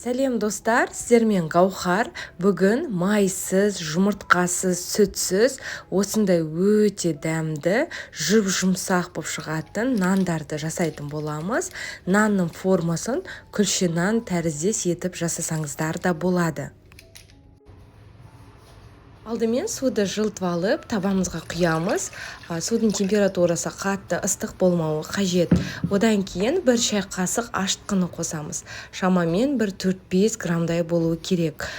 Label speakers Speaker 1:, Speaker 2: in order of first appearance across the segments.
Speaker 1: Сәлем достар, сіздермен Гаухар. Бүгін майсыз, жұмыртқасыз, сүтсіз, осындай өте дәмді, жұмсақ болып шығатын нандарды жасайтын боламыз. Нанның формасын күлше нан тәріздес етіп жасасаңыздар да болады. Алдымен суды жылытып алып, табамызға құямыз. Судың температурасы қатты ыстық болмауы қажет. Одан кейін 1 шай қасық ашытқыны қосамыз. Шамамен 4-5 грамдай болуы керек.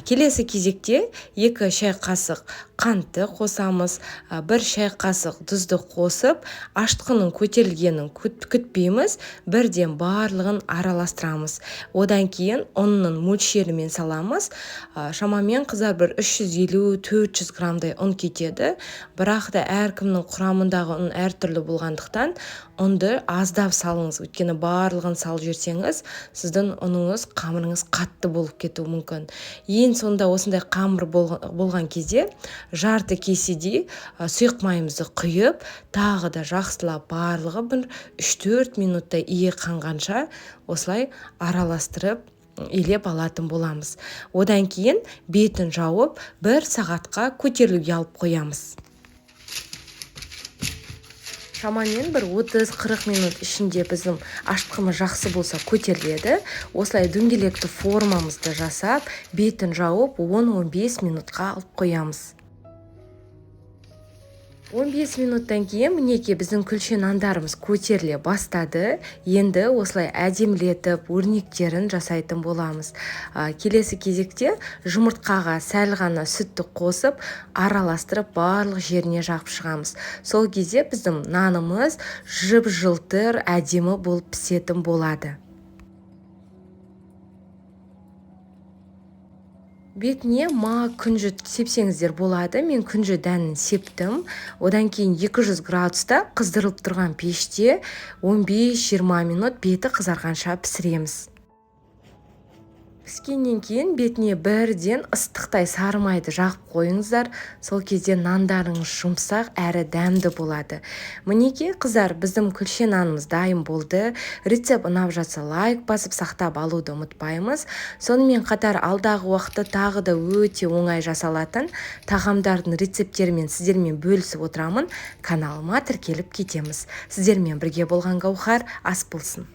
Speaker 1: Келесі кезекте 2 шай қасық қантты қосамыз. 1 шай қасық тұзды қосып, ашытқының көтерілгенін күтпейміз, бірден барлығын араластырамыз. Одан кейін ұнның мөлшерімен саламыз. Шамамен қыздар 350-400 грамдай ұн кетеді. Бірақ та әркімнің құрамындағы ұн әртүрлі болғандықтан ұнды аздап салыңыз. Өйткені барлығын салып жіберсеңіз, сіздің ұныңыз, қамырыңыз қатты болып кетуі мүмкін. Ең сонда осындай қамыр болған кезде жарты кеседей сұйық майымызды құйып, тағы да жақсылап барлығы 3-4 минутта иі қанғанша осылай араластырып илеп алатын боламыз. Одан кейін бетін жауып 1 сағатқа көтерілуге алып қоямыз. Шамамен 30-40 минут ішінде біздің ашытқымыз жақсы болса көтеріледі. Осылай дөңгелекті формамызды жасап, бетін жауып 10-15 минутқа алып қоямыз. 15 минуттан кейін мінеке біздің күлше нандарымыз көтеріле бастады. Енді осылай әдемілетіп, өрнектерін жасайтын боламыз. Келесі кезекте жұмыртқаға сәл ғана сүтті қосып, араластырып барлық жеріне жағып шығамыз. Сол кезде біздің нанымыз жып-жылтыр, әдемі болып пісетін болады. Бетіне күнжіт сепсеңіздер болады. Мен күнжіт дәнін септім. Одан кейін 200 градуста қыздырылып тұрған пеште 15-20 минут беті қызарғанша пісіреміз. Піскеннен кейін бетіне бірден ыстықтай сары майды жағып қойыңыздар. Сол кезде нандарыңыз жұмсақ әрі дәмді болады. Мінеке қыздар, біздің күлше нанымыз дайын болды. Рецепт ұнап жатса лайк басып сақтап алуды ұмытпаймыз. Сонымен қатар алдағы уақытта тағы да өте оңай жасалатын тағамдардың рецептерімен сіздермен бөлісіп отырамын. Каналыма тіркеліп кетеміз. Сіздермен бірге болған Гаухар, ас болсын.